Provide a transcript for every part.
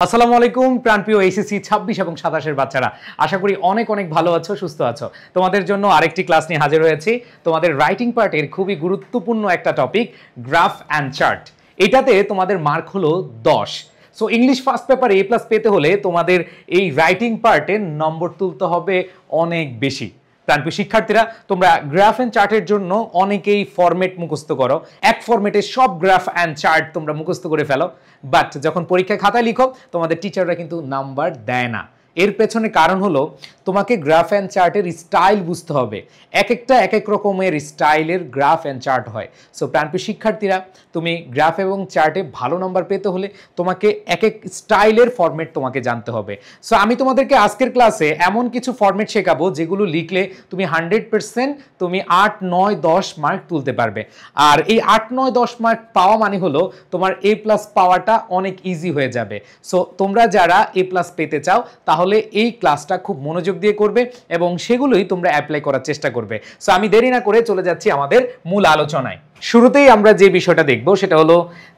আসসালামু আলাইকুম প্রাণপ্রিয় এইচএসসি 26 এবং 27 এর বাচ্চারা, আশা করি অনেক অনেক ভালো আছো, সুস্থ আছো। তোমাদের জন্য আরেকটি ক্লাস নিয়ে হাজির হয়েছি। তোমাদের রাইটিং পার্টের খুবই গুরুত্বপূর্ণ একটা টপিক, গ্রাফ অ্যান্ড চার্ট। এটাতে তোমাদের মার্ক হলো 10। সো ইংলিশ ফার্স্ট পেপারে A+ পেতে হলে তোমাদের এই রাইটিং পার্টের নম্বর তুলতে হবে অনেক বেশি। প্রাণপ্রিয় শিক্ষার্থীরা, তোমরা গ্রাফ অ্যান্ড চার্টের জন্য অনেকেই ফরম্যাট মুখস্থ করো, এক ফরম্যাটে সব গ্রাফ অ্যান্ড চার্ট তোমরা মুখস্থ করে ফেলো, বাট যখন পরীক্ষায় খাতায় লিখো তোমাদের টিচাররা কিন্তু নাম্বার দেয় না। এর পেছনে কারণ হলো তোমাকে গ্রাফ অ্যান্ড চার্টের স্টাইল বুঝতে হবে। এক একটা এক এক রকমের স্টাইলের গ্রাফ অ্যান্ড চার্ট হয়। সো প্রাণপ্রিয় শিক্ষার্থীরা, তুমি গ্রাফ এবং চার্টে ভালো নাম্বার পেতে হলে তোমাকে এক এক স্টাইলের ফরম্যাট তোমাকে জানতে হবে। সো আমি তোমাদেরকে আজকের ক্লাসে এমন কিছু ফরম্যাট শেখাবো যেগুলো লিখলে তুমি 100% তুমি 8, 9, 10 মার্ক তুলতে পারবে। আর এই 8, 9, 10 মার্ক পাওয়া মানে হলো তোমার A+ পাওয়াটা অনেক ইজি হয়ে যাবে। সো তোমরা যারা A+ পেতে চাও তাহলে এই ক্লাসটা খুব মনোযোগ দিয়ে করবে এবং সেগুলোই তোমরা অ্যাপ্লাই করার চেষ্টা করবে। সো আমি দেরি না করে চলে যাচ্ছি আমাদের মূল আলোচনায়। শুরুতেই আমরা যে বিষয়টা দেখব সেটা হলো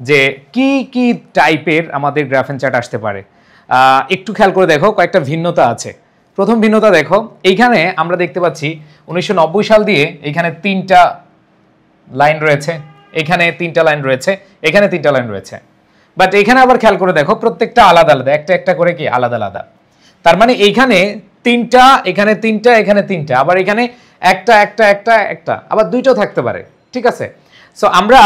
যে কি কি টাইপের আমাদের গ্রাফ অ্যান্ড চার্ট আসতে পারে। একটু খেয়াল করে দেখো, কয়েকটা ভিন্নতা আছে। প্রথম ভিন্নতা দেখো, এইখানে আমরা দেখতে পাচ্ছি 1990 সাল দিয়ে এইখানে 3টা লাইন রয়েছে, এখানে 3টা লাইন রয়েছে, এখানে 3টা লাইন রয়েছে। বাট এখানে আবার খেয়াল করে দেখো, প্রত্যেকটা আলাদা আলাদা, একটা একটা করে কি আলাদা আলাদা। তার মানে এইখানে 3টা, এখানে 3টা, এখানে 3টা, আবার এখানে একটা একটা একটা একটা, আবার 2টাও থাকতে পারে। ঠিক আছে? সো আমরা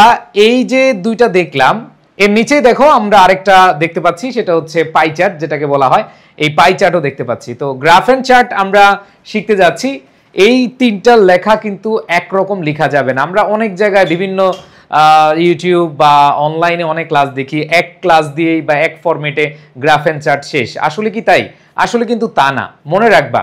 এই যে 2টা দেখলাম, এর নিচেই দেখো আমরা আরেকটা দেখতে পাচ্ছি, সেটা হচ্ছে পাই চার্ট যেটাকে বলা হয়। এই পাই চার্টও দেখতে পাচ্ছি। তো গ্রাফ অ্যান্ড চার্ট আমরা শিখতে যাচ্ছি। এই 3টার লেখা কিন্তু একরকম লেখা যাবে না। আমরা অনেক জায়গায় বিভিন্ন ইউটিউব বা অনলাইনে অনেক ক্লাস দেখি, এক ক্লাস দিয়েই বা এক ফরম্যাটে গ্রাফ অ্যান্ড চার্ট শেষ। আসলে কি তাই? আসলে কিন্তু তা না। মনে রাখবা,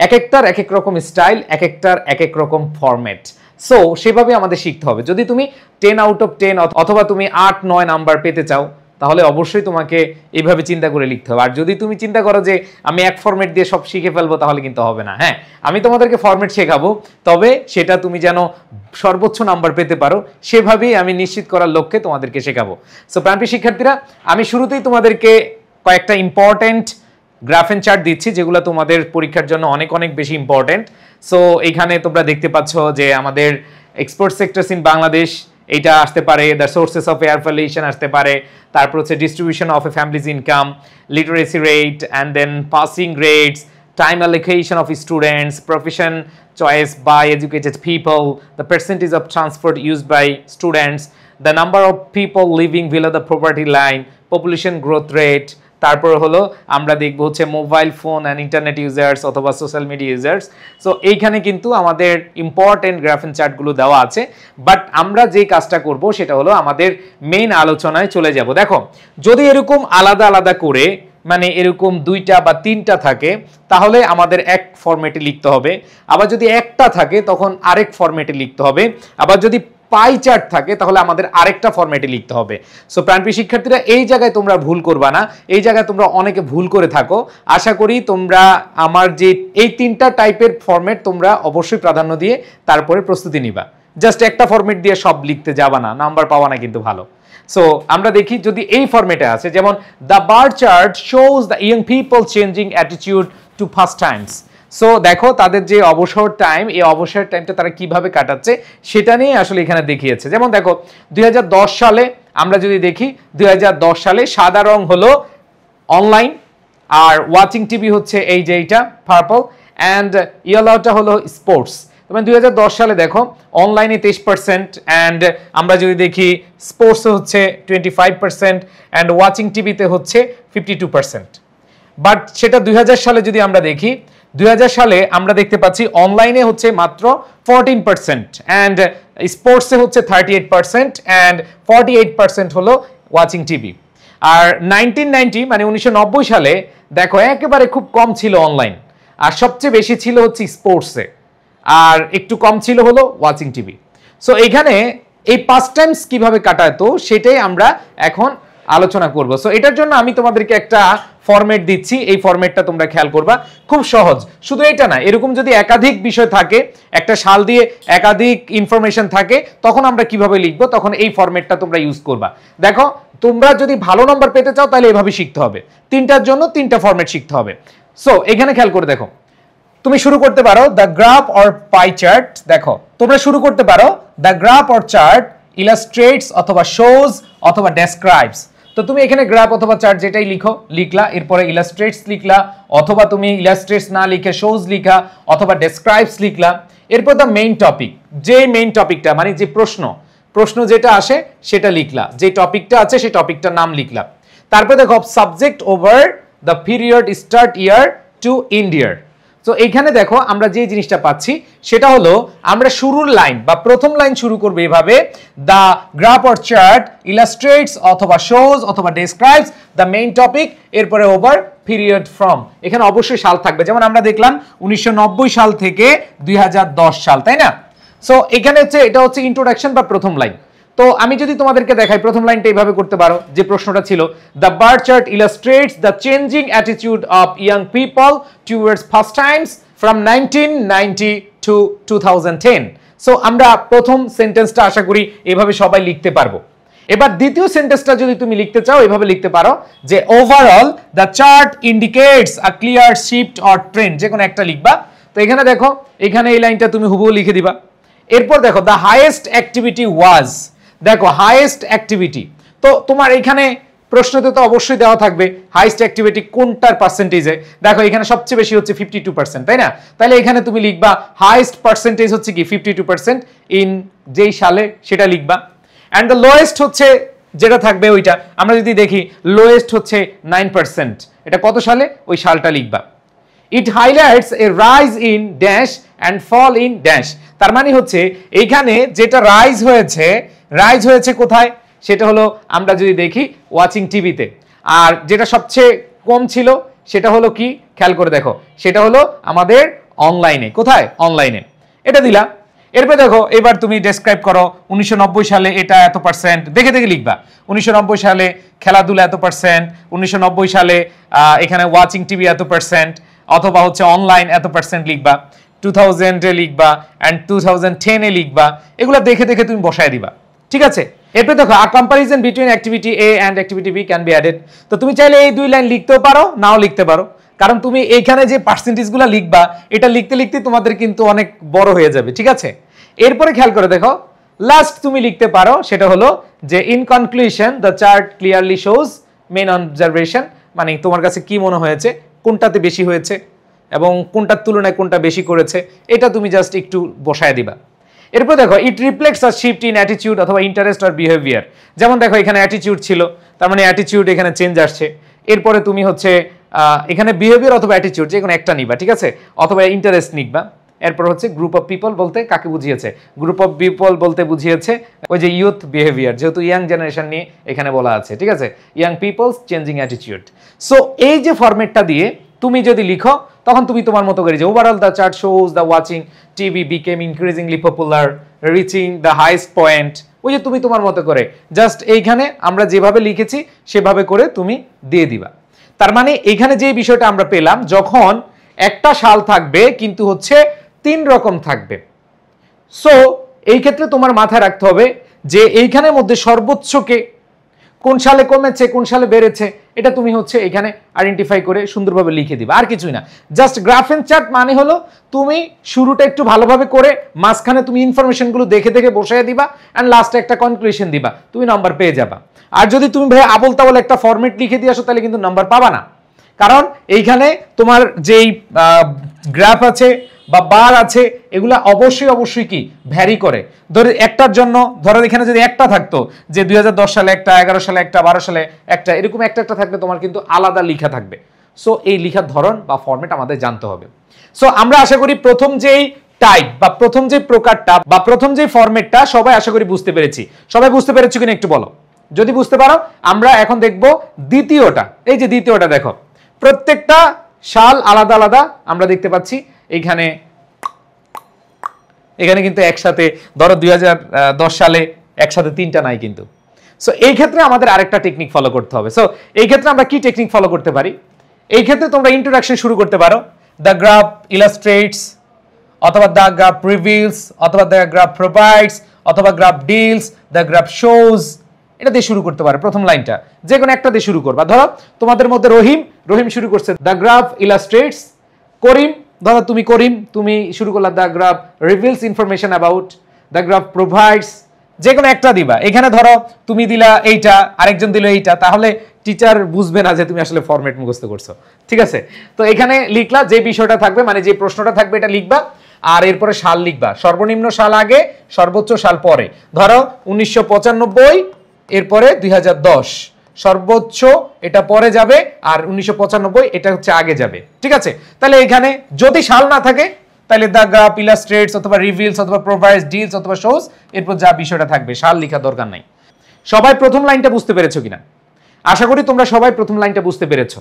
এক একটার এক এক রকম স্টাইল, এক একটার এক এক রকম ফরম্যাট। সো সেভাবে আমাদের শিখতে হবে। যদি তুমি 10 আউট অফ 10 অথবা তুমি 8, 9 নাম্বার পেতে চাও তাহলে অবশ্যই তোমাকে এইভাবে চিন্তা করে লিখতে হবে। আর যদি তুমি চিন্তা করো যে আমি এক ফরম্যাট দিয়ে সব শিখে ফেলবো তাহলে কিন্তু হবে না। হ্যাঁ, আমি তোমাদেরকে ফরম্যাট শেখাবো, তবে সেটা তুমি যেন সর্বোচ্চ নাম্বার পেতে পারো সেভাবেই আমি নিশ্চিত করার লক্ষ্যে তোমাদেরকে শেখাবো। সো প্রাণপ্রিয় শিক্ষার্থীরা, আমি শুরুতেই তোমাদেরকে কয়েকটা ইম্পর্টেন্ট গ্রাফ অ্যান্ড চার্ট দিচ্ছি যেগুলো তোমাদের পরীক্ষার জন্য অনেক অনেক বেশি ইম্পর্টেন্ট। সো এইখানে তোমরা দেখতে পাচ্ছ যে আমাদের এক্সপোর্ট সেক্টরস ইন বাংলাদেশ, এইটা আসতে পারে। The sources of air pollution আসতে পারে। তারপর হচ্ছে distribution of a families income, literacy rate, and then passing grades, time allocation of students, profession choice by educated people, the percentage of transport used by students, the number of people living below the poverty line, population growth rate, তারপর হলো আমরা দেখব হচ্ছে mobile phone and internet users অথবা social media users. So এইখানে কিন্তু আমাদের important graph and চার্টগুলো দেওয়া আছে। বাট আমরা যেই কাজটা করব সেটা হলো আমাদের মেইন আলোচনায় চলে যাব। দেখো, যদি এরকম আলাদা আলাদা করে মানে এরকম 2টা বা 3টা থাকে তাহলে আমাদের এক ফরম্যাটে লিখতে হবে। আবার যদি একটা থাকে তখন আরেক ফরম্যাটে লিখতে হবে। আবার যদি পাই চার্ট থাকে তাহলে আমাদের আরেকটা ফরম্যাটে লিখতে হবে। সো প্রাণপ্রিয় শিক্ষার্থীরা, এই জায়গায় তোমরা ভুল করবা না। এই জায়গায় তোমরা অনেকে ভুল করে থাকো। আশা করি তোমরা আমার যে এই 3টা টাইপের ফরম্যাট তোমরা অবশ্যই প্রাধান্য দিয়ে তারপরে প্রস্তুতি নিবা। জাস্ট একটা ফরম্যাট দিয়ে সব লিখতে যাবা না, নাম্বার পাওয়া না কিন্তু ভালো। সো আমরা দেখি যদি এই ফরম্যাটে আছে, যেমন the bar chart shows the young people changing attitude two first Times. So দেখো তাদের যে অবসর টাইম, এই অবসর টাইমটা তারা কিভাবে কাটাচ্ছে সেটা নিয়ে আসলে এখানে দেখিয়েছে। যেমন দেখো 2010 সালে আমরা যদি দেখি, 2010 সালে সাদা রং হলো অনলাইন, আর ওয়াচিং টিভি হচ্ছে এই যে এইটা পার্পল, অ্যান্ড ইয়েলোটা হলো স্পোর্টস। মানে 2010 সালে দেখো অনলাইনে 23%, অ্যান্ড আমরা যদি দেখি স্পোর্টসে হচ্ছে 25%, অ্যান্ড ওয়াচিং টিভিতে হচ্ছে 52%। বাট সেটা 2000 সালে যদি আমরা দেখি, 2000 সালে আমরা দেখতে পাচ্ছি অনলাইনে হচ্ছে মাত্র 14%, অ্যান্ড স্পোর্টসে হচ্ছে 38%, অ্যান্ড 48% হলো ওয়াচিং টিভি। আর 1990 মানে 1990 সালে দেখো একেবারে খুব কম ছিল অনলাইন, আর সবচেয়ে বেশি ছিল হচ্ছে স্পোর্টসে, আর একটু কম ছিল হলো ওয়াচিং টিভি। সো এখানে এই পাস্ট টাইমস কিভাবে কাটাতো সেটাই আমরা এখন আলোচনা করব। সো এটার জন্য আমি তোমাদেরকে একটা ফরম্যাট দিচ্ছি, এই ফরম্যাটটা তোমরা খেয়াল করবা, খুব সহজ। শুধু এটা না, এরকম যদি একাধিক বিষয় থাকে, একটা সাল দিয়ে একাধিক ইনফরমেশন থাকে, তখন আমরা কিভাবে লিখবো, তখন এই ফরম্যাটটা তোমরা ইউজ করবা। দেখো তোমরা যদি ভালো নাম্বার পেতে চাও তাহলে এভাবে শিখতে হবে, তিনটার জন্য তিনটা ফরম্যাট শিখতে হবে। সো এখানে খেয়াল করে দেখো, তুমি শুরু করতে পারো the graph or pie chart. দেখো তোমরা শুরু করতে পারো the graph or chart illustrates অথবা শোজ অথবা ডেসক্রাইবস। তো তুমি এখানে গ্রাফ অথবা চার্ট যেটাই লিখলা, এরপরে ইলাস্ট্রেটস লিখলা, অথবা তুমি ইলাস্ট্রেটস না লিখে শোজ লিখা, অথবা ডেসক্রাইবস লিখলা। এরপর দ্য মেইন টপিক, যে মেইন টপিকটা মানে যে প্রশ্ন যেটা আসে সেটা লিখলা, যে টপিকটা আছে সেই টপিকটার নাম লিখলা। তারপর দেখো subject over the period start year to end year. তো এইখানে দেখো আমরা যে জিনিসটা পাচ্ছি সেটা হলো আমরা শুরুর লাইন বা প্রথম লাইন শুরু করবে এভাবে, the graph or chart illustrates অথবা শোজ অথবা ডেসক্রাইবস দ্য মেইন টপিক, এরপরে ওভার পিরিয়ড ফ্রম। এখানে অবশ্যই সাল থাকবে, যেমন আমরা দেখলাম 1990 সাল থেকে 2010 সাল, তাই না? সো এখানে হচ্ছে এটা হচ্ছে ইন্ট্রোডাকশন বা প্রথম লাইন। তো আমি যদি তোমাদেরকে দেখাই, প্রথম লাইনটা এইভাবে করতে পারো, যে প্রশ্নটা ছিল the bar chart illustrates the changing attitude of young people towards first times from 1990 to 2010। So আমরা প্রথম সেন্টেন্সটা আশা করি এভাবে সবাই লিখতে পারবো। এবার দ্বিতীয় সেন্টেন্সটা যদি তুমি লিখতে চাও এভাবে লিখতে পারো যে overall the chart indicates a clear shift or trend, যে কোনো একটা লিখবা। তো এখানে দেখো, এখানে এই লাইনটা তুমি হুবহু লিখে দিবা। এরপর দেখো দ্য হাইয়েস্ট অ্যাক্টিভিটি ওয়াজ, দেখো হাইয়েস্ট অ্যাক্টিভিটি, তো তোমার এখানে প্রশ্নতে তো অবশ্যই দেওয়া থাকবে হাইয়েস্ট অ্যাক্টিভিটি কোনটার পার্সেন্টেজে। দেখো এখানে সবচেয়ে বেশি হচ্ছে 52%, তাই না? তাহলে এখানে তুমি লিখবা হাইয়েস্ট পার্সেন্টেজ হচ্ছে কি 52% ইন যেই সালে সেটা লিখবা। অ্যান্ড দ্য লোয়েস্ট হচ্ছে যেটা থাকবে ওইটা, আমরা যদি দেখি লোয়েস্ট হচ্ছে 9%, এটা কত সালে, ওই সালটা লিখবা। It highlights a rise in dash and fall in dash, তার মানে হচ্ছে এইখানে যেটা রাইজ হয়েছে কোথায়, সেটা হলো আমরা যদি দেখি ওয়াচিং টিভিতে। আর যেটা সবচেয়ে কম ছিল সেটা হলো কি, খেয়াল করে দেখো, সেটা হলো আমাদের অনলাইনে। কোথায়? অনলাইনে, এটা দিলা। এরপর দেখো এবার তুমি ডেসক্রাইব করো 1990 সালে এটা এত পার্সেন্ট, দেখে দেখে লিখবা। 1990 সালে খেলাধুলা এত পার্সেন্ট, 1990 সালে এখানে ওয়াচিং টিভি এত পার্সেন্ট, অথবা হচ্ছে অনলাইন এত পার্সেন্ট লিখবা। 2000 এ লিখবা অ্যান্ড 2010 এ লিখবা, এগুলো দেখে দেখে তুমি বসায় দিবা, ঠিক আছে? এরপর দেখো a comparison between activity A and activity B can be added. তো তুমি চাইলে এই দুই লাইন লিখতেও পারো, নাও লিখতে পারো, কারণ তুমি এইখানে যে পার্সেন্টেজগুলো লিখবা এটা লিখতে লিখতে তোমাদের কিন্তু অনেক বড় হয়ে যাবে, ঠিক আছে? এরপরে খেয়াল করে দেখো লাস্ট তুমি লিখতে পারো, সেটা হলো যে in conclusion the chart clearly shows main observation, মানে তোমার কাছে কি মনে হয়েছে, কোনটাতে বেশি হয়েছে এবং কোনটার তুলনায় কোনটা বেশি করেছে, এটা তুমি জাস্ট একটু বসায় দিবা। এরপর দেখো ইট reflects a shift in attitude অথবা ইন্টারেস্ট অর বিহেভিয়ার। যেমন দেখো এখানে অ্যাটিটিউড ছিল, তার মানে অ্যাটিটিউড এখানে চেঞ্জ আসছে। এরপরে তুমি হচ্ছে এখানে বিহেভিয়ার অথবা অ্যাটিটিউড যে কোনো একটা নিবা, ঠিক আছে? অথবা ইন্টারেস্ট নিবা। এরপর হচ্ছে গ্রুপ অফ পিপল বলতে কাকে বুঝিয়েছে, গ্রুপ অফ পিপল বলতে বুঝিয়েছে ওই যে ইউথ বিহেভিয়ার, যেহেতু ইয়াং জেনারেশন নিয়ে এখানে বলা আছে, ঠিক আছে? Young peoples changing attitude. So এই যে ফরম্যাটটা দিয়ে তুমি যদি লিখো তখন তুমি তোমার মতো করে যে overall the chart shows the watching TV became increasingly popular reaching the highest point, ওই যে তুমি তোমার মতো করে জাস্ট এইখানে আমরা যেভাবে লিখেছি সেভাবে করে তুমি দিয়ে দিবা। তার মানে এইখানে যে বিষয়টা আমরা পেলাম, যখন একটা সাল থাকবে কিন্তু হচ্ছে 3 রকম থাকবে। সো এই ক্ষেত্রে তোমার মাথায় রাখতে হবে যে এইখানের মধ্যে সর্বোচ্চ কে, কোন সালে কমেছে কোন সালে বেড়েছে, এটা তুমি হচ্ছে এখানে আইডেন্টিফাই করে সুন্দরভাবে লিখে দিবা, আর কিছুই না। জাস্ট গ্রাফ এন্ড চার্ট মানে হলো তুমি শুরুটা একটু ভালোভাবে করে মাঝখানে তুমি ইনফরমেশনগুলো দেখে দেখে বসায় দিবা অ্যান্ড লাস্টে একটা কনক্লুশন দিবা, তুমি নাম্বার পেয়ে যাবা। আর যদি তুমি ভাই আবল তাবল একটা ফরম্যাট লিখে দিয়ে আসো তাহলে কিন্তু নাম্বার পাবা না, কারণ এইখানে তোমার যেই গ্রাফ আছে বা বার আছে এগুলা অবশ্যই কি ভ্যারি করে। ধরো একটার জন্য, ধরো এখানে যদি একটা থাকতো যে 2010 সালে একটা, 11 সালে একটা, 12 সালে একটা, এরকম একটা থাকলে তোমার কিন্তু আলাদা লেখা থাকবে। সো এই লেখার ধরন বা ফরম্যাট আমাদের জানতে হবে। সো আমরা আশা করি প্রথম যেই টাইপ বা প্রথম যে প্রকারটা বা প্রথম যে ফরম্যাটটা সবাই আশা করি বুঝতে পেরেছি। সবাই বুঝতে পেরেছো কিনা একটু বলো, যদি বুঝতে পারো। আমরা এখন দেখব দ্বিতীয়টা। এই যে দ্বিতীয়টা দেখো, প্রত্যেকটা সাল আলাদা আলাদা আমরা দেখতে পাচ্ছি। এখানে কিন্তু একসাথে ধরো 2010 সালে একসাথে 3টা নাই কিন্তু। সো এই ক্ষেত্রে আমাদের আরেকটা টেকনিক ফলো করতে হবে। সো এই ক্ষেত্রে আমরা কি টেকনিক ফলো করতে পারি, এই ক্ষেত্রে তোমরা ইন্ট্রোডাকশন শুরু করতে পারো, দ্য গ্রাফ ইলাস্ট্রেটস, অথবা দ্য গ্রাফ রিভিলস, অথবা দ্য গ্রাফ প্রোভাইডস, অথবা graph deals, the graph shows, এটা দিয়ে শুরু করতে পারো। প্রথম লাইনটা যে কোনো একটা দিয়ে শুরু করবা। ধরো তোমাদের মধ্যে রহিম শুরু করছে দ্য গ্রাফ ইলাস্ট্রেটস, করিম, ধরো তুমি করিম, তুমি শুরু করলা the graph reveals information about, the graph provides, যে কোনো একটা দিবা। এখানে ধরো তুমি দিলা এইটা, আরেকজন দিল এইটা, তাহলে টিচার বুঝবে না যে তুমি আসলে ফরম্যাট মুখস্থ করছো, ঠিক আছে? তো এখানে লিখলা যে বিষয়টা থাকবে, মানে যে প্রশ্নটা থাকবে এটা লিখবা, আর এরপরে সাল লিখবা। সর্বনিম্ন সাল আগে, সর্বোচ্চ সাল পরে। ধরো 1995, এরপরে 2010, সর্বোচ্চ এটা পরে যাবে, আর 1995 এটা হচ্ছে আগে যাবে, ঠিক আছে? তাহলে এখানে যদি সাল না থাকে তাহলে দ্য গ্রাফ ইলাস্ট্রেটস অথবা রিভিলস অথবা প্রোভাইডস, ডিলস অথবা শোজ, এরপর যা বিষয়টা থাকবে, সাল লেখার দরকার নাই। সবাই প্রথম লাইনটা বুঝতে পেরেছো কিনা? আশা করি তোমরা সবাই প্রথম লাইনটা বুঝতে পেরেছো।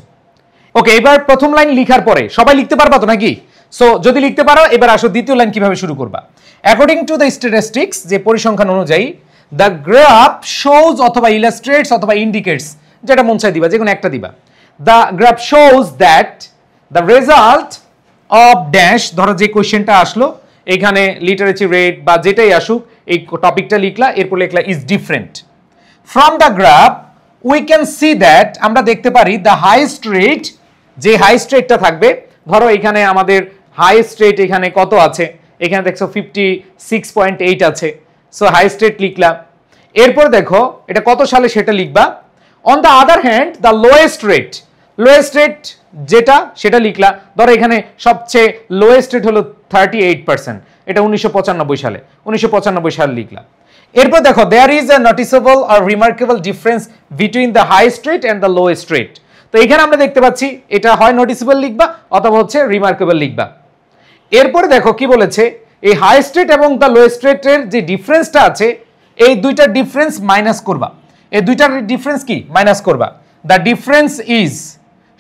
ওকে, এবার প্রথম লাইন লিখার পরে সবাই লিখতে পারবা তো নাকি? সো যদি লিখতে পারো, এবার আসো দ্বিতীয় লাইন কিভাবে শুরু করবা। অ্যাকর্ডিং টু দ্য স্ট্যাটিস্টিক্স, যে পরিসংখ্যান অনুযায়ী, দ্য গ্রাফ শোজ অথবা ইলাস্ট্রেটস অথবা ইন্ডিকেটস, যেটা মন চাই দিবা, যে কোনো একটা দিবা। The graph shows that the result of dash, ধরো যে কোয়েশ্চেনটা আসলো, এখানে লিটারেচার রেট বা যেটাই আসুক, এই টপিকটা লিখলা, এরপর লিখলা is different from the graph we can see that, আমরা দেখতে পারি দ্য হাইয়েস্ট রেট, যে হাইয়েস্ট রেটটা থাকবে, ধরো এখানে আমাদের হাইয়েস্ট রেট এখানে কত আছে, এখানে দেখছো 56.8 আছে, সো হাইয়েস্ট রেট লিখলাম। এরপর দেখো এটা কত সালে সেটা লিখবা। On the other hand the lowest rate যেটা সেটা লিখলা। ধরো এখানে সবচেয়ে লোয়েস্ট রেট হলো 38%, এটা 1995 সালে, 1995 সাল লিখলা। এরপর দেখো দেয়ার ইজ এ নোটিসেবল আর remarkable difference between the highest rate and the lowest rate. তো এখানে আমরা দেখতে পাচ্ছি এটা হয় নোটিসেবল লিখবা অথবা হচ্ছে রিমার্কেবল লিখবা। এরপরে দেখো কি বলেছে, এই হাইয়েস্ট রেট এবং দ্য লোয়েস্ট রেটের যে ডিফারেন্সটা আছে, এই দুইটার ডিফারেন্স মাইনাস করবা। এই দুইটার ডিফারেন্স কি মাইনাস করবা। দ্য ডিফারেন্স ইজ,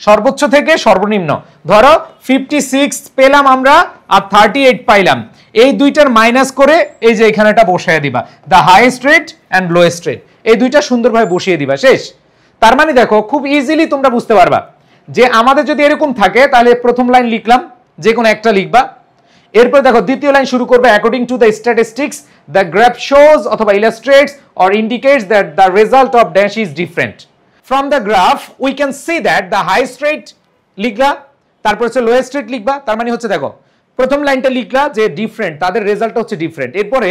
সর্বোচ্চ থেকে সর্বনিম্ন, ধরো 56 পেলাম আমরা আর 38 পাইলাম, এই দুইটার মাইনাস করে এই যে এখানেটা বসায় দিবা, the highest rate and lowest rate, এই দুইটা সুন্দরভাবে বসিয়ে দিবা, শেষ। তার মানে দেখো খুব ইজিলি তোমরা বুঝতে পারবা যে আমাদের যদি এরকম থাকে তাহলে প্রথম লাইন লিখলাম, যে কোনো একটা লিখবা। এরপর দেখো দ্বিতীয় লাইন শুরু করবে, according to the statistics the graph shows অথবা illustrates or indicates that the result of dash is different from the graph we can see that the highest rate লিখলা, তারপর হচ্ছে লোয়েস্ট রেট লিখবা। তার মানে হচ্ছে দেখো প্রথম লাইনটা লিখলা যে ডিফারেন্ট, তাদের রেজাল্ট হচ্ছে ডিফারেন্ট। এরপরে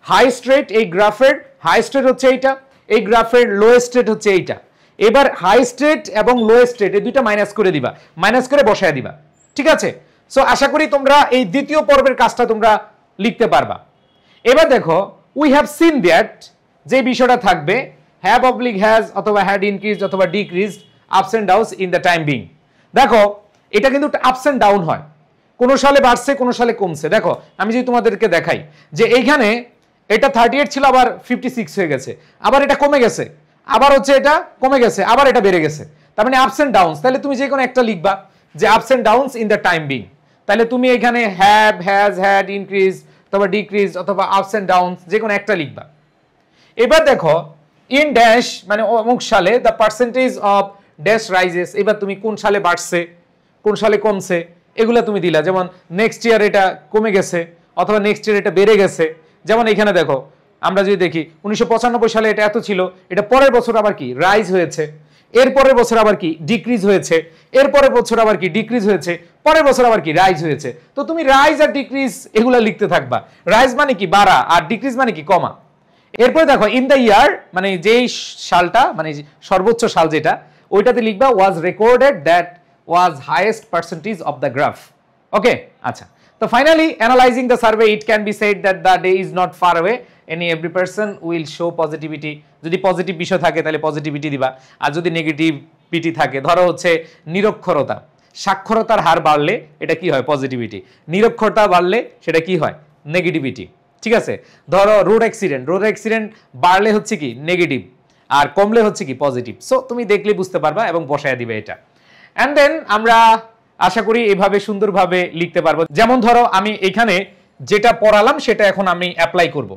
হাইয়েস্ট রেট, এই গ্রাফের হাইয়েস্ট রেট হচ্ছে এইটা, এই গ্রাফের লোয়েস্ট রেট হচ্ছে এইটা। এবার হাইয়েস্ট রেট এবং লোয়েস্ট রেট এই দুইটা মাইনাস করে দিবা, মাইনাস করে বসায় দিবা, ঠিক আছে? সো আশা করি তোমরা এই দ্বিতীয় পর্বের কাজটা তোমরা লিখতে পারবা। এবার দেখো উই হ্যাভ সিন দ্যাট, যে বিষয়টা থাকবে হ্যাভ অবলিক হ্যাজ অথবা হ্যাড ইনক্রিজড অথবা decreased ups and downs in the time being. দেখো এটা কিন্তু আপস এন্ড ডাউন হয়, কোনো সালে বাড়ছে কোনো সালে কমছে। দেখো আমি যদি তোমাদেরকে দেখাই যে এইখানে এটা 38 ছিল, আবার 56 হয়ে গেছে, আবার এটা কমে গেছে, আবার হচ্ছে এটা কমে গেছে, আবার এটা বেড়ে গেছে। তার মানে আপস এন্ড ডাউনস। তাহলে তুমি যে কোনো একটা লিখবা যে ups and downs in the time being. তাহলে তুমি এখানে হ্যাভ, হ্যাজ, হ্যাড, ইনক্রিজ অথবা ডিক্রিজ অথবা আপস এন্ড ডাউনস যে কোনো একটা লিখবা। এবার দেখো ইন ড্যাশ মানে অমুক সালে the percentage of dash rises, এবার তুমি কোন সালে বাড়ছে কোন সালে কমছে এগুলো তুমি দিলা। যেমন নেক্সট ইয়ার এটা কমে গেছে অথবা নেক্সট ইয়ার এটা বেড়ে গেছে। যেমন এখানে দেখো আমরা যদি দেখি 1995 সালে এটা এত ছিল, এটা পরের বছর আবার কি রাইজ হয়েছে, এর পরের বছর আবার কি ডিক্রিজ হয়েছে, এর পরের বছর আবার কি ডিক্রিজ হয়েছে, পরের বছর আবার কি রাইজ হয়েছে। তো তুমি রাইজ আর ডিক্রিজ এগুলা লিখতে থাকবা। রাইজ মানে কি বাড়া, আর ডিক্রিজ মানে কি কমা। এরপরে দেখো ইন দ্য ইয়ার মানে যেই সালটা মানে সর্বোচ্চ সাল যেটা, ওইটাতে লিখবা was recorded that was highest percentage of the graph. Okay, আচ্ছা। তো finally analysing the survey it can be said that the day is not far away, every person will show positivity. যদি পজিটিভ বিষয় থাকে তাহলে positivity দিবা, আর যদি negativity থাকে, ধরো হচ্ছে নিরক্ষরতা, সাক্ষরতার হার বাড়লে এটা কি হয় পজিটিভিটি, নিরক্ষরতা বাড়লে সেটা কি হয় নেগেটিভিটি, ঠিক আছে? ধরো রোড অ্যাক্সিডেন্ট বাড়লে হচ্ছে কি নেগেটিভ, আর কমলে হচ্ছে কি পজিটিভ। সো তুমি দেখলে বুঝতে পারবা এবং বসায় দিবে এটা। অ্যান্ড দেন আমরা আশা করি এভাবে সুন্দরভাবে লিখতে পারবো। যেমন ধরো আমি এখানে যেটা পড়ালাম সেটা এখন আমি অ্যাপ্লাই করব।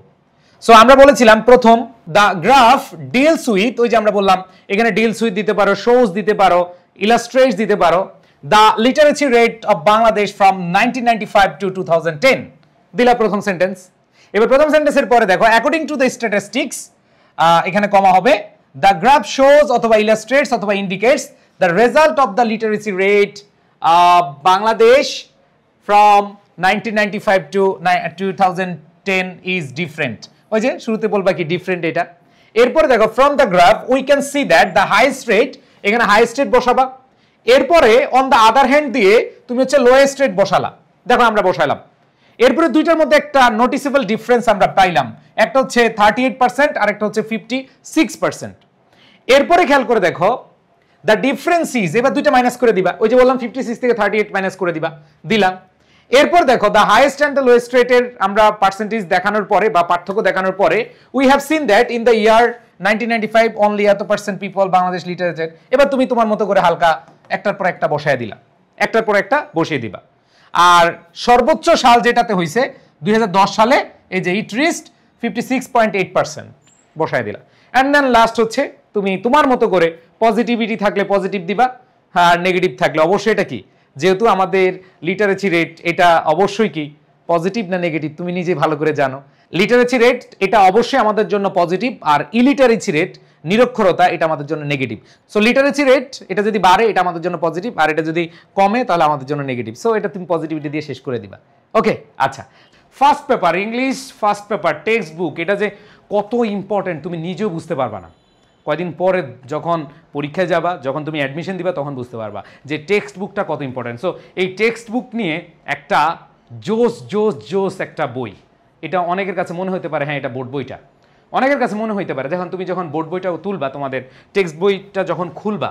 সো আমরা বলেছিলাম প্রথম দ্য গ্রাফ ডিলস উইথ, ওই যে আমরা বললাম এখানে ডিলস উইথ দিতে পারো, শোজ দিতে পারো, ইলাস্ট্রেটস দিতে পারো, the literacy rate of Bangladesh from 1995 to 2010 দিলা প্রথম সেন্টেন্স। এবার প্রথম সেন্টেন্সের পরে দেখো অ্যাকর্ডিং টু দ্য স্ট্যাটিস্টিক্স, এখানে কমা হবে, দ্য গ্রাফ শোজ অথবা ইলাস্ট্রেটস অথবা indicates the result of the literacy rate Bangladesh from 1995 to 2010 is different. ওই যে শুরুতে বলবা কি ডিফারেন্ট এটা। এরপরে দেখো from the graph we can see that the highest rate, এখানে হাইয়েস্ট রেট বসাবা। এরপরে অন দ্য আদার হ্যান্ড দিয়ে তুমি হচ্ছে লোয়েস্ট রেট বসালা, দেখো আমরা বসাইলাম। এরপরে দুইটার মধ্যে একটা নোটিসেবল ডিফারেন্স আমরা পাইলাম, একটা হচ্ছে 38% আর একটা হচ্ছে 56%। এরপরে খেয়াল করে দেখো দ্য ডিফারেন্স ইজ, এবার দুইটা মাইনাস করে দিবা, ওই যে বললাম 56 থেকে 38 মাইনাস করে দিবা, দিলাম। এরপর দেখো the highest and the lowest রেটের আমরা পার্সেন্টেজ দেখানোর পরে বা পার্থক্য দেখানোর পরে we have seen that in the year 1995 only এত পার্সেন্ট পিপল বাংলাদেশ লিটারেচার। এবার তুমি তোমার মতো করে হালকা একটার পর একটা বসায় দিলা, একটার পর একটা বসিয়ে দিবা। আর সর্বোচ্চ সাল যেটাতে হয়েছে 2010 সালে, এই যে ইট রিচড 56.8% বসায় দিলা। অ্যান্ড দেন লাস্ট হচ্ছে তুমি তোমার মতো করে পজিটিভিটি থাকলে পজিটিভ দিবা, আর নেগেটিভ থাকলে অবশ্যই এটা কি, যেহেতু আমাদের লিটারেসি রেট এটা অবশ্যই কি পজিটিভ না নেগেটিভ তুমি নিজে ভালো করে জানো। লিটারেসি রেট এটা অবশ্যই আমাদের জন্য পজিটিভ, আর ইলিটারেসি রেট নিরক্ষরতা এটা আমাদের জন্য নেগেটিভ। সো লিটারেসি রেট এটা যদি বাড়ে এটা আমাদের জন্য পজিটিভ, আর এটা যদি কমে তাহলে আমাদের জন্য নেগেটিভ। সো এটা তুমি পজিটিভিটি দিয়ে শেষ করে দিবা। ওকে, আচ্ছা, first paper English, first paper text book, এটা যে কত ইম্পর্টেন্ট তুমি নিজেও বুঝতে পারবা না। কয়দিন পরে যখন পরীক্ষায় যাবা, যখন তুমি অ্যাডমিশন দিবা, তখন বুঝতে পারবা যে টেক্সট বুকটা কত ইম্পর্টেন্ট। সো এই টেক্সট বুক নিয়ে একটা জোস জোস জোস একটা বই, এটা অনেকের কাছে মনে হতে পারে হ্যাঁ এটা বোর্ড বইটা, অনেকের কাছে মনে হইতে পারে যখন বোর্ড বইটা তুলবা, তোমাদের টেক্সট বইটা যখন খুলবা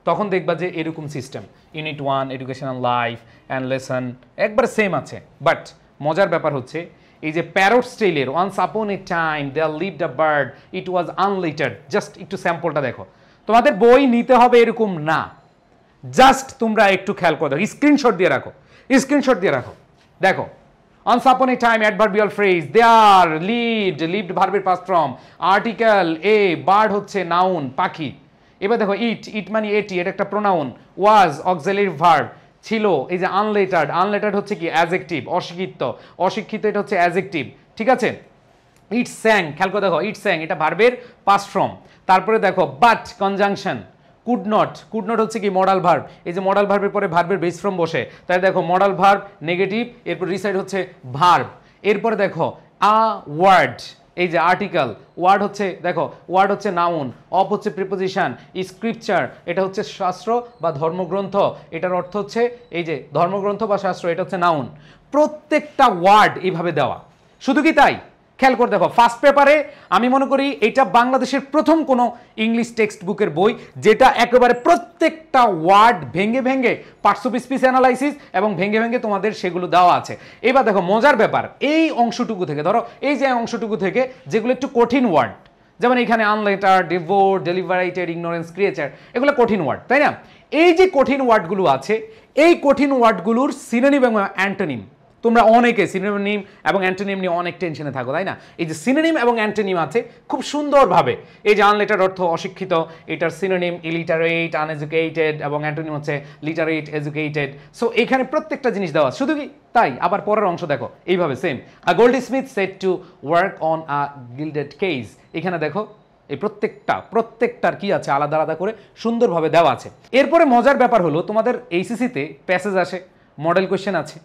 তখন দেখবা যে এরকম system, unit 1 educational life and lesson একবার সেম আছে। বাট মজার ব্যাপার হচ্ছে এই যে প্যারট স্টাইলের once upon a time there lived a bird it was unlettered, just একটু স্যাম্পলটা দেখো। তোমাদের বই নিতে হবে এরকম না, জাস্ট তোমরা একটু খেয়াল করে দেখো, স্ক্রিনশট দিয়ে রাখো, স্ক্রিনশট দিয়ে রাখো। দেখো once upon a time adverbial phrase there lived ভার্বের past form, article a bird হচ্ছে নাউন পাখি। এবার দেখো ইট মানে এটি, এটা একটা প্রোনাউন, was auxiliary verb ছিল, এই যে আনলেটার্ড হচ্ছে কি অ্যাডজেক্টিভ, অশিক্ষিত এটা হচ্ছে অ্যাডজেক্টিভ, ঠিক আছে। ইট স্যাং, খেয়াল করে দেখো ইট স্যাং এটা ভার্বের past form। তারপরে দেখো বাট কনজাংশন, কুড নট হচ্ছে কি মডাল ভার্ব, এই যে মডাল ভার্বের পরে ভার্বের বেস ফর্ম বসে, তাই দেখো মডাল ভার্ব নেগেটিভ, এরপর রিসাইড হচ্ছে ভার্ব। এরপরে দেখো আ ওয়ার্ড, এই যে আর্টিকেল, ওয়ার্ড হচ্ছে দেখো ওয়ার্ড হচ্ছে নাউন, অফ হচ্ছে প্রিপোজিশন, স্ক্রিপচার এটা হচ্ছে শাস্ত্র বা ধর্মগ্রন্থ, এটার অর্থ হচ্ছে এই যে ধর্মগ্রন্থ বা শাস্ত্র, এটা হচ্ছে নাউন। প্রত্যেকটা ওয়ার্ড এইভাবে দেওয়া। শুধু কি তাই, খেয়াল করে দেখো ফার্স্ট পেপারে আমি মনে করি এটা বাংলাদেশের প্রথম কোনো ইংলিশ টেক্সট বুকের বই যেটা একেবারে প্রত্যেকটা ওয়ার্ড ভেঙে ভেঙে পার্টস অফ স্পিচ অ্যানালাইসিস এবং ভেঙে ভেঙে তোমাদের সেগুলো দেওয়া আছে। এবার দেখো মজার ব্যাপার, এই অংশটুকু থেকে ধরো এই যে অংশটুকু থেকে যেগুলো একটু কঠিন ওয়ার্ড, যেমন এখানে আনলেটার, ডিভোর, ডেলিভারেটেড, ইগনোরেন্স, ক্রিয়েচার, এগুলো কঠিন ওয়ার্ড, তাই না? এই যে কঠিন ওয়ার্ডগুলো আছে, এই কঠিন ওয়ার্ডগুলোর সিনোনিম এবং অ্যান্টোনিম, তোমরা অনেকে সিনোনিম এবং অ্যান্টোনিম নিয়ে অনেক টেনশনে থাকো, তাই না? এই যে সিনোনিম এবং অ্যান্টোনিম আছে খুব সুন্দরভাবে, এই যে আনলেটার অর্থ অশিক্ষিত, এটার সিনোনিম ইলিটারেট, আনএজুকেটেড, এবং অ্যান্টোনিম হচ্ছে লিটারেট, এজুকেটেড। সো এখানে প্রত্যেকটা জিনিস দেওয়া, শুধু কি তাই, আবার পরের অংশ দেখো এইভাবে same, a Goldsmith said to work on a gilded cage, এখানে দেখো এই প্রত্যেকটার কি আছে আলাদা আলাদা করে সুন্দরভাবে দেওয়া আছে। এরপরে মজার ব্যাপার হলো তোমাদের এইচএসসিতে প্যাসেজ আসে, মডেল কোয়েশ্চেন আছে।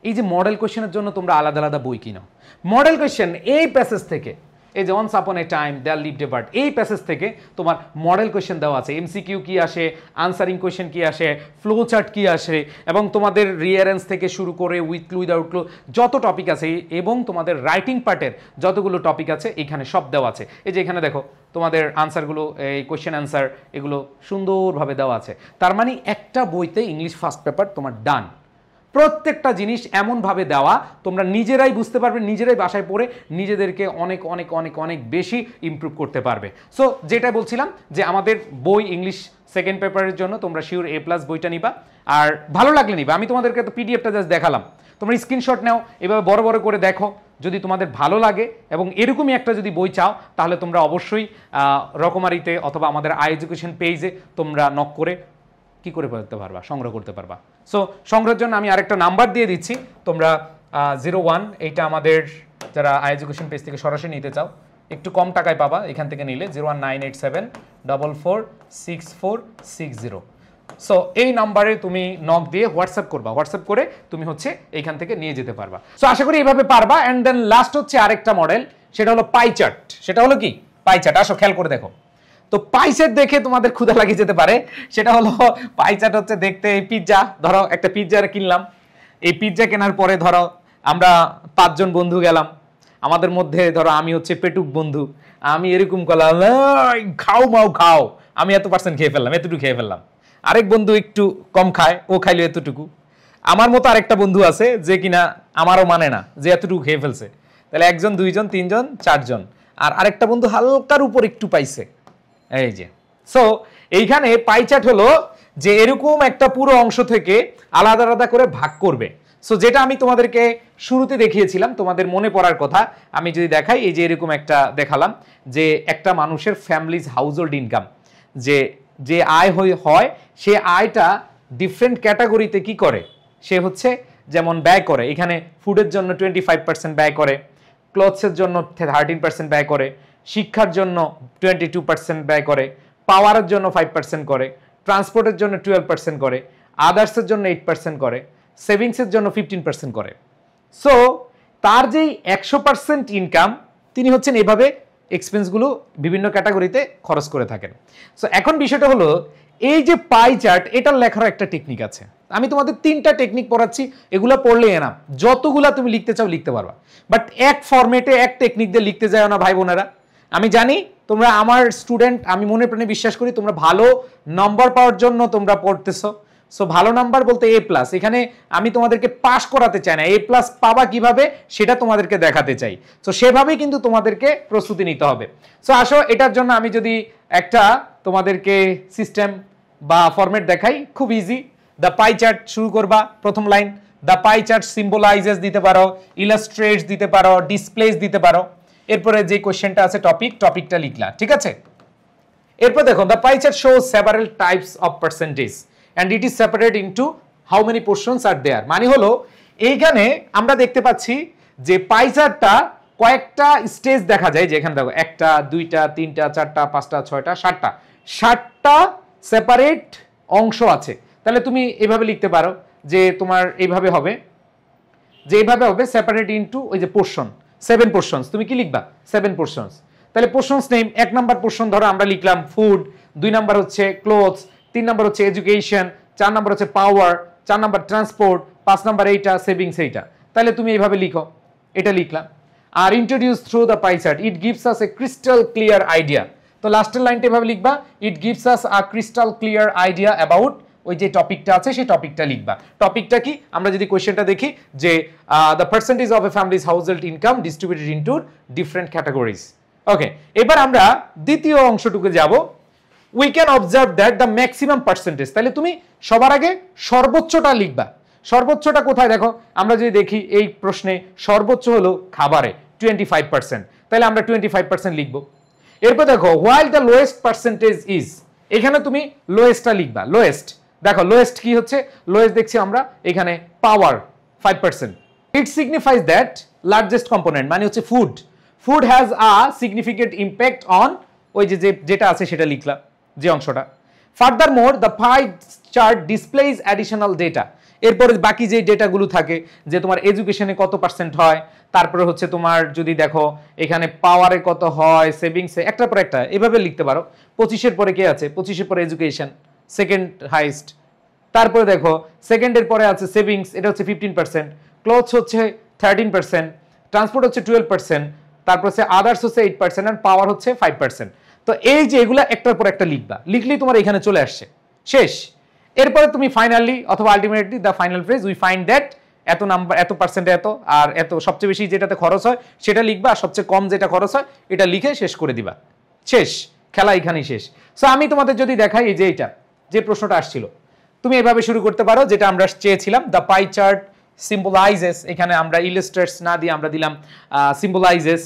এই যে মডেল কোয়েশ্চেনের জন্য তোমরা আলাদা আলাদা বই কিনো। মডেল কোয়েশ্চেন এই প্যাসেজ থেকে, এই যে once upon a time there lived a bird, এই প্যাসেজ থেকে তোমার মডেল কোয়েশ্চেন দেওয়া আছে, এমসিকিউ কি আসে, আনসারিং কোয়েশ্চেন কি আসে, ফ্লো চার্ট কি আসে, এবং তোমাদের রিয়ারেন্স থেকে শুরু করে উইথ ক্লু উইদাউট ক্লু যত টপিক আছে এবং তোমাদের রাইটিং পার্টের যতগুলো টপিক আছে এখানে সব দেওয়া আছে। এই যে এখানে দেখো তোমাদের আনসারগুলো, এই কোয়েশ্চেন আনসার এগুলো সুন্দরভাবে দেওয়া আছে। তার মানে একটা বইতে ইংলিশ ফার্স্ট পেপার তোমার ডান। প্রত্যেকটা জিনিস এমনভাবে দেওয়া তোমরা নিজেরাই বুঝতে পারবে, নিজেরাই বাসায় পড়ে নিজেদেরকে অনেক অনেক অনেক অনেক বেশি ইমপ্রুভ করতে পারবে। সো যেটা বলছিলাম যে আমাদের বই ইংলিশ সেকেন্ড পেপারের জন্য তোমরা শিওর A+ বইটা নিবা, আর ভালো লাগলে নিবা। আমি তোমাদেরকে তো পিডিএফটা জাস্ট দেখালাম, তোমরা স্ক্রিনশট নাও, এভাবে বড় বড় করে দেখো। যদি তোমাদের ভালো লাগে এবং এরকমই একটা যদি বই চাও তাহলে তোমরা অবশ্যই রকমারিতে অথবা আমাদের আই এডুকেশন পেজে তোমরা নক করে কি করে করতে পারবা, সংগ্রহ করতে পারবা। সো সংগ্রহের জন্য আমি আরেকটা নাম্বার দিয়ে দিচ্ছি, তোমরা 01, এইটা আমাদের যারা আই এডুকেশন পেজ থেকে সরাসরি নিতে চাও একটু কম টাকায় পাবা এখান থেকে নিলে, 01987446460। সো এই নাম্বারে তুমি নক দিয়ে হোয়াটসঅ্যাপ করবা, হোয়াটসঅ্যাপ করে তুমি হচ্ছে এইখান থেকে নিয়ে যেতে পারবা। সো আশা করি এইভাবে পারবা। অ্যান্ড দেন লাস্ট হচ্ছে আরেকটা মডেল, সেটা হলো পাই চার্ট। সেটা হলো কি পাই চার্ট, আসো খেয়াল করে দেখো। তো পাই চার্ট দেখে তোমাদের ক্ষুধা লাগিয়ে যেতে পারে। সেটা হলো পাই চার্ট হচ্ছে দেখতে এই পিৎজা, ধরো একটা পিৎজা কিনলাম, এই পিৎজা কেনার পরে ধরো আমরা 5 জন বন্ধু গেলাম, আমাদের মধ্যে ধরো আমি হচ্ছে পেটুক বন্ধু, আমি এরকম করলাম খাও মাও খাও, আমি এত % খেয়ে ফেললাম, এতটুকু খেয়ে ফেললাম। আরেক বন্ধু একটু কম খায়, ও খাইলো এতটুকু। আমার মতো আরেকটা বন্ধু আছে যে কিনা আমারও মানে না, যে এতটুকু খেয়ে ফেলছে। তাহলে 1 জন 2 জন 3 জন 4 জন, আর আরেকটা বন্ধু হালকার উপর একটু পাইছে, এই যে। সো এইখানে পাই চার্ট হলো যে এরকম একটা পুরো অংশ থেকে আলাদা আলাদা করে ভাগ করবে। সো যেটা আমি তোমাদেরকে শুরুতে দেখিয়েছিলাম, তোমাদের মনে পড়ার কথা, আমি যদি দেখাই, এই যে এরকম একটা দেখালাম যে একটা মানুষের ফ্যামিলিজ হাউসহোল্ড ইনকাম, যে আয় হয় সে আয়টা ডিফারেন্ট ক্যাটাগরিতে কি করে, সে হচ্ছে যেমন ব্যয় করে, এখানে ফুডের জন্য 25% ব্যয় করে, ক্লথসের জন্য 13% ব্যয় করে, শিক্ষার জন্য 22% ব্যয় করে, পাওয়ারের জন্য 5% করে, ট্রান্সপোর্টের জন্য 12% করে, আদার্সের জন্য 8% করে, সেভিংসের জন্য 15% করে। সো তার যেই 100% ইনকাম, তিনি হচ্ছেন এভাবে এক্সপেন্সগুলো বিভিন্ন ক্যাটাগরিতে খরচ করে থাকেন। সো এখন বিষয়টা হলো এই যে পাই চার্ট, এটার লেখার একটা টেকনিক আছে। আমি তোমাদের 3টা টেকনিক পড়াচ্ছি, এগুলো পড়লে না যতগুলা তুমি লিখতে চাও লিখতে পারবা, বাট এক ফরম্যাটে এক টেকনিক দিয়ে লিখতে যাও না ভাই বোনেরা। আমি জানি তোমরা আমার স্টুডেন্ট, আমি মনে প্রাণে বিশ্বাস করি তোমরা ভালো নম্বর পাওয়ার জন্য তোমরা পড়তেছো। সো ভালো নাম্বার বলতে A+, এখানে আমি তোমাদেরকে পাস করাতে চাই না, A+ পাবা কিভাবে সেটা তোমাদেরকে দেখাতে চাই। সো সেভাবেই কিন্তু তোমাদেরকে প্রস্তুতি নিতে হবে। সো আসো এটার জন্য আমি যদি একটা তোমাদেরকে সিস্টেম বা ফরম্যাট দেখাই, খুব ইজি। দ্য পাই চার্ট শুরু করবা, প্রথম line the pie chart symbolises দিতে পারো, ইলাস্ট্রেটস দিতে পারো, ডিসপ্লেস দিতে পারো। এরপরে যে কোশ্চেনটা আছে টপিকটা লিখলা, ঠিক আছে। এরপর দেখো the pie chart shows several types of percentage and it is separated into how many portions are there। মানে হলো এইখানে আমরা দেখতে পাচ্ছি যে পাই চার্টটা কয়েকটা স্টেজ দেখা যায়, যে এখানে দেখো 1টা 2টা 3টা 4টা 5টা 6টা 7টা সেপারেট অংশ আছে। তাহলে তুমি এইভাবে লিখতে পারো যে তোমার এইভাবে হবে, যে এইভাবে হবে সেপারেট ইনটু ওই যে পোরশন, 7 পোরশনস। তুমি কি লিখবা 7 পোরশনস। তাহলে পোরশনস নেম, 1 নাম্বার পোরশন ধরো আমরা লিখলাম ফুড, 2 নাম্বার হচ্ছে ক্লোথস, 3 নাম্বার হচ্ছে এডুকেশন, 4 নাম্বার হচ্ছে পাওয়ার, 4 নাম্বার ট্রান্সপোর্ট, 5 নাম্বার এইটা সেভিংস এইটা। তাহলে তুমি এইভাবে লিখো, এটা লিখলাম। আর introduce through the pie chart, it gives us a crystal clear idea. তো লাস্টের লাইনটা এভাবে লিখবা, it gives us a crystal clear idea about, ওই যে টপিকটা আছে সেই টপিকটা লিখবা। টপিকটা কি, আমরা যদি কোয়েশ্চেনটা দেখি যে the percentage of a families household income distributed into different categories. Okay, এবার আমরা দ্বিতীয় অংশটুকু যাব। We can observe that the maximum percentage, তাহলে তুমি সবার আগে সর্বোচ্চটা লিখবা। সর্বোচ্চটা কোথায় দেখো, আমরা যদি দেখি এই প্রশ্নে সর্বোচ্চ হলো খাবারে 25%, তাহলে আমরা 25% লিখবো। এরপর দেখো while the lowest percentage is, এখানে তুমি লোয়েস্টটা লিখবা। লোয়েস্ট দেখো, লোয়েস্ট কি হচ্ছে, লোয়েস্ট দেখছি আমরা এখানে পাওয়ার 5%। It signifies that largest component মানে হচ্ছে food, food has a significant impact on, ওই যে যেটা আছে সেটা লিখলাম যে অংশটা। Furthermore the pie chart displays additional data, এরপরে বাকি যে ডেটাগুলো থাকে যে তোমার এডুকেশনে কত % হয়, তারপরে হচ্ছে তোমার যদি দেখো এখানে পাওয়ারে কত হয়, সেভিংসে, একটার পর একটা এভাবে লিখতে পারো। 25-এর পরে কে আছে, 25-এর পরে এডুকেশন সেকেন্ড হাইস্ট, তারপরে দেখো সেকেন্ডের পরে আছে সেভিংস, এটা হচ্ছে 15%, ক্লোথস হচ্ছে 13%, ট্রান্সপোর্ট হচ্ছে 12%, তারপর হচ্ছে আদার্স হচ্ছে 8% আর পাওয়ার হচ্ছে 5%। তো এই যে এগুলা একটার পর একটা লিখবা, লিখলেই তোমার এখানে চলে আসছে, শেষ। এরপরে তুমি ফাইনালি অথবা ultimately the final phrase, we find that এত নাম্বার, এত পার্সেন্টে এত, আর এত সবচেয়ে বেশি যেটাতে খরচ হয় সেটা লিখবা, আর সবচেয়ে কম যেটা খরচ হয় এটা লিখে শেষ করে দিবা, শেষ, খেলা এখানেই শেষ। সো আমি তোমাদের যদি দেখাই এই যে এইটা যে প্রশ্নটা আসছিল, তুমি এভাবে শুরু করতে পারো যেটা আমরা চেয়েছিলাম। দ্য পাই চার্ট সিম্বলাইজেস, এখানে আমরা ইলাস্ট্রেটস না দিয়ে আমরা দিলাম symbolises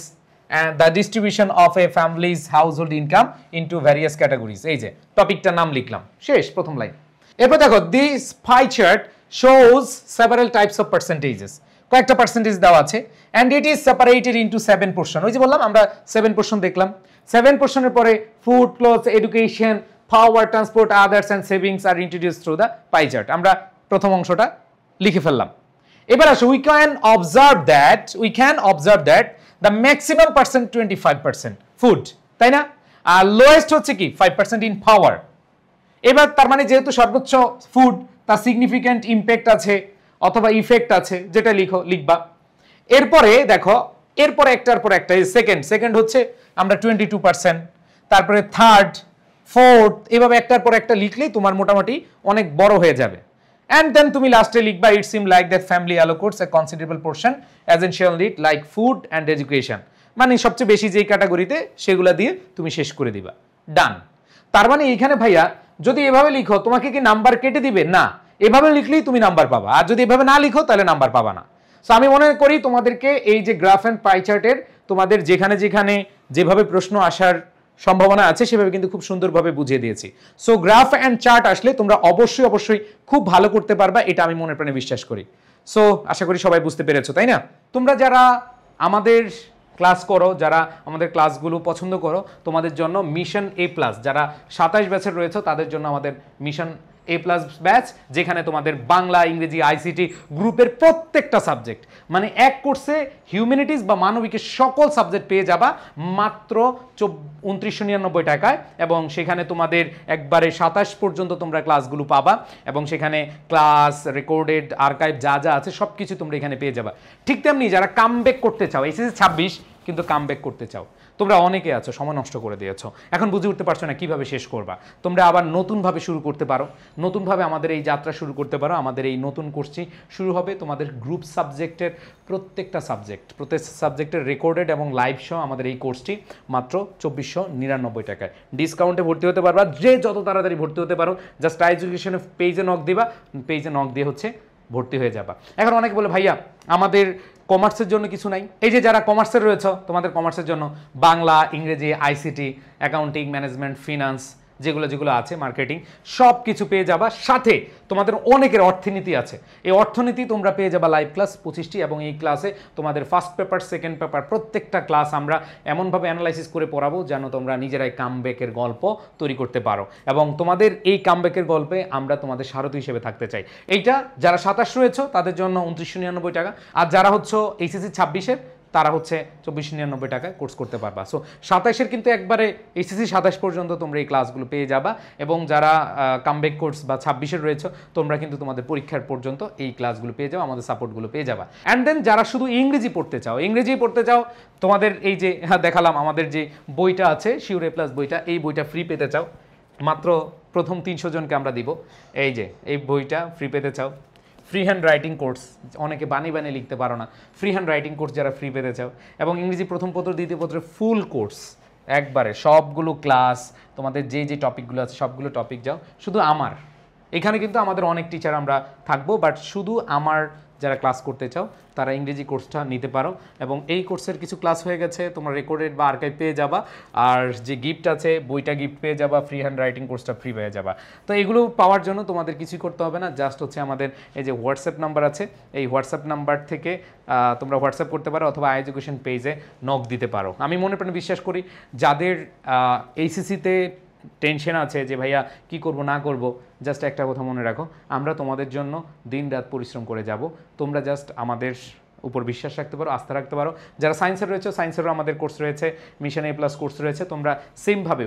the distribution of a family's household income into various categories। এই যে টপিকটার নাম লিখলাম, শেষ, প্রথম লাইন। এরপর দেখো this pie chart shows several types of পার্সেন্টেজেস, কয়েকটা পার্সেন্টেজ দেওয়া আছে and it is separated into 7 portion. ওই যে বললাম আমরা 7 পোর্শন দেখলাম, 7 পোর্শনের পরে food, clothes, education, power, transport, others and savings are introduced through the pie chart. আমরা প্রথম অংশটা লিখে ফেললাম। এবার আসো we can observe that the maximum percent 25% food, তাই না? আর লোয়েস্ট হচ্ছে কি 5% ইন পাওয়ার। এবার তার মানে যেহেতু সর্বোচ্চ ফুড, তার সিগনিফিক্যান্ট ইম্প্যাক্ট আছে অথবা ইফেক্ট আছে, যেটা লিখবা। এরপরে দেখো, এরপরে একটার পর একটা, সেকেন্ড হচ্ছে আমরা 22%, তারপরে থার্ড, ফোর্থ, এভাবে একটার পর একটা লিখলেই তোমার মোটামুটি অনেক বড় হয়ে যাবে। অ্যান্ড দেন তুমি লাস্টে লিখবা it seem like that family allocates a considerable portion essential need like food and education, মানে সবচেয়ে বেশি যেই ক্যাটাগরিতে সেগুলো দিয়ে তুমি শেষ করে দিবা। ডান। তার মানে এইখানে ভাইয়া যদি এভাবে লিখো তোমাকে কি নাম্বার কেটে দিবে? না, এভাবে লিখলেই তুমি নাম্বার পাবা, আর যদি এভাবে না লিখো তাহলে নাম্বার পাবা না। সো আমি মনে করি তোমাদেরকে এই যে গ্রাফ অ্যান্ড পাই চার্টের তোমাদের যেখানে যেখানে যেভাবে প্রশ্ন আসার সম্ভাবনা আছে সেভাবে কিন্তু খুব সুন্দরভাবে বুঝিয়ে দিয়েছি। সো গ্রাফ অ্যান্ড চার্ট আসলে তোমরা অবশ্যই খুব ভালো করতে পারবা, এটা আমি মনে প্রাণে বিশ্বাস করি। সো আশা করি সবাই বুঝতে পেরেছো, তাই না? তোমরা যারা আমাদের ক্লাস করো, যারা আমাদের ক্লাসগুলো পছন্দ করো, তোমাদের জন্য মিশন A+, যারা 27 ব্যাচের রয়েছে তাদের জন্য আমাদের মিশন A+ ব্যাচ, যেখানে তোমাদের বাংলা, ইংরেজি, আইসিটি গ্রুপের প্রত্যেকটা সাবজেক্ট, মানে এক কোর্সে হিউম্যানিটিজ বা মানবিকের সকল সাবজেক্ট পেয়ে যাবা মাত্র 2999 টাকায়, এবং সেখানে তোমাদের একবারে 27 পর্যন্ত তোমরা ক্লাসগুলো পাবা, এবং সেখানে ক্লাস, রেকর্ডেড, আর্কাইভ যা যা আছে সব কিছু তোমরা এখানে পেয়ে যাবা। ঠিক তেমনি যারা কামব্যাক করতে চাও, এসএসসি 26 কিন্তু কামব্যাক করতে চাও, তোমরা অনেকে আছো, সময় নষ্ট করে দিয়েছো, এখন বুঝে উঠতে পারছো না কিভাবে শেষ করবা, তোমরা আবার নতুনভাবে শুরু করতে পারো, নতুনভাবে আমাদের এই যাত্রা শুরু করতে পারো। আমাদের এই নতুন কোর্সটি শুরু হবে তোমাদের গ্রুপ সাবজেক্টের প্রত্যেক সাবজেক্টের রেকর্ডেড এবং লাইভ শো আমাদের এই কোর্সটি মাত্র 2499 টাকায় ডিসকাউন্টে ভর্তি হতে পারবা। যে যত তাড়াতাড়ি ভর্তি হতে পারো, জাস্ট এডুকেশনের পেজে নক দিবা, পেজে নক দিয়ে হচ্ছে ভর্তি হয়ে যাবা। এখন অনেকে বলে ভাইয়া আমাদের কমার্সের জন্য কিছু নাই। এই যে যারা কমার্সের রয়েছে, তোমাদের কমার্সের জন্য বাংলা, ইংরেজি, আইসিটি, অ্যাকাউন্টিং, ম্যানেজমেন্ট, ফিনান্স, যেগুলো আছে, মার্কেটিং, সব কিছু পেয়ে যাবা। সাথে তোমাদের অনেকের অর্থনীতি আছে, এই অর্থনীতি তোমরা পেয়ে যাবা লাইভ ক্লাস 25টি, এবং এই ক্লাসে তোমাদের ফার্স্ট পেপার, সেকেন্ড পেপার প্রত্যেকটা ক্লাস আমরা এমনভাবে অ্যানালাইসিস করে পড়াবো যেন তোমরা নিজেরাই কামব্যাকের গল্প তৈরি করতে পারো, এবং তোমাদের এই কামব্যাকের গল্পে আমরা তোমাদের সারথি হিসেবে থাকতে চাই। এইটা যারা 27 রয়েছে তাদের জন্য 2999 টাকা, আর যারা হচ্ছে এইচএসসি 26-এর তারা হচ্ছে 2499 টাকায় কোর্স করতে পারবা। সো 27-এর কিন্তু একবারে এইচএসসি 27 পর্যন্ত তোমরা এই ক্লাসগুলো পেয়ে যাবা, এবং যারা কামব্যাক কোর্স বা 26-এর রয়েছে তোমরা কিন্তু তোমাদের পরীক্ষার পর্যন্ত এই ক্লাসগুলো পেয়ে যাও, আমাদের সাপোর্টগুলো পেয়ে যাবা। অ্যান্ড দেন যারা শুধু ইংরেজি পড়তে চাও, তোমাদের এই যে দেখালাম আমাদের যে বইটা আছে শিওর A+ বইটা, এই বইটা ফ্রি পেতে চাও, মাত্র প্রথম 300 জনকে আমরা দিব। এই যে এই বইটা ফ্রি পেতে চাও, ফ্রি হ্যান্ড রাইটিং কোর্স, অনেকে বানিয়ে লিখতে পারো না, ফ্রি হ্যান্ড রাইটিং কোর্স যারা ফ্রি পেতে চাও, এবং ইংরেজি প্রথম পত্র, দ্বিতীয় পত্রের ফুল কোর্স একবারে সবগুলো ক্লাস, তোমাদের যে টপিকগুলো আছে সবগুলো টপিক যাও শুধু আমার এখানে, কিন্তু আমাদের অনেক টিচার আমরা থাকবো, বাট শুধু আমার যারা ক্লাস করতে চাও তারা ইংরেজি কোর্সটা নিতে পারো, এবং এই কোর্সের কিছু ক্লাস হয়ে গেছে, তোমরা রেকর্ডেড বা আর্কাইভ পেয়ে যাবা, আর যে গিফট আছে বইটা গিফট পেয়ে যাবা, ফ্রি হ্যান্ড রাইটিং কোর্সটা ফ্রি পেয়ে যাবা। তো এগুলো পাওয়ার জন্য তোমাদের কিছুই করতে হবে না, জাস্ট হচ্ছে আমাদের এই যে হোয়াটসঅ্যাপ নাম্বার আছে, এই হোয়াটসঅ্যাপ নাম্বার থেকে তোমরা হোয়াটসঅ্যাপ করতে পারো, অথবা এডুকেশন পেজে নক দিতে পারো। আমি মনে প্রাণে বিশ্বাস করি যাদের এইচএসসিতে টেনশন আছে যে ভাইয়া কি করব না করব, জাস্ট একটা কথা মনে রাখো, আমরা তোমাদের জন্য দিন রাত পরিশ্রম করে যাব, তোমরা জাস্ট আমাদের উপর বিশ্বাস রাখতে পারো, আস্থা রাখতে পারো। যারা সায়েন্সের রয়েছে, সায়েন্সেরও আমাদের কোর্স রয়েছে, মিশন A+ কোর্স রয়েছে, তোমরা সেমভাবে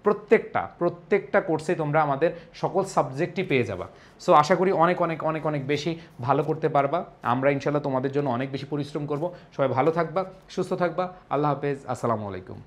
প্রত্যেকটা কোর্সে তোমরা আমাদের সকল সাবজেক্টই পেয়ে যাবা। সো আশা করি অনেক বেশি ভালো করতে পারবা। আমরা ইনশাল্লাহ তোমাদের জন্য অনেক বেশি পরিশ্রম করব। সবাই ভালো থাকবা, সুস্থ থাকবা। আল্লাহ হাফেজ, আসসালামু আলাইকুম।